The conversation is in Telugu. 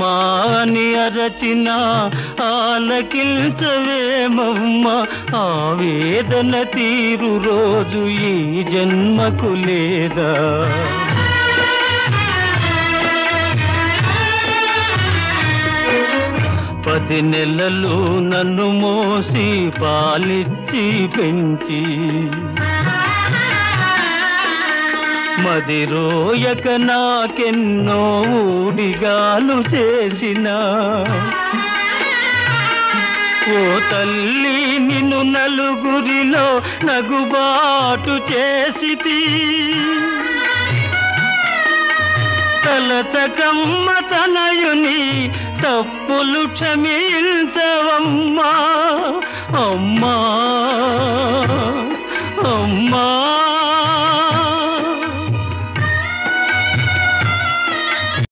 అమ్మాని అరచిన ఆలకించవేమమ్మ ఆవేదన తీరు రోజు ఈ జన్మకు లేదా? 10 నెలలు నన్ను మోసి పాలిచ్చి పెంచి మదిరోయక నాకెన్నో ఊడిగాలు చేసిన ఓ తల్లి నిన్ను నలుగురిలో నగుబాటు చేసితి తలచకమ్మ తనయుని తప్పులు క్షమించవమ్మా అమ్మా అమ్మా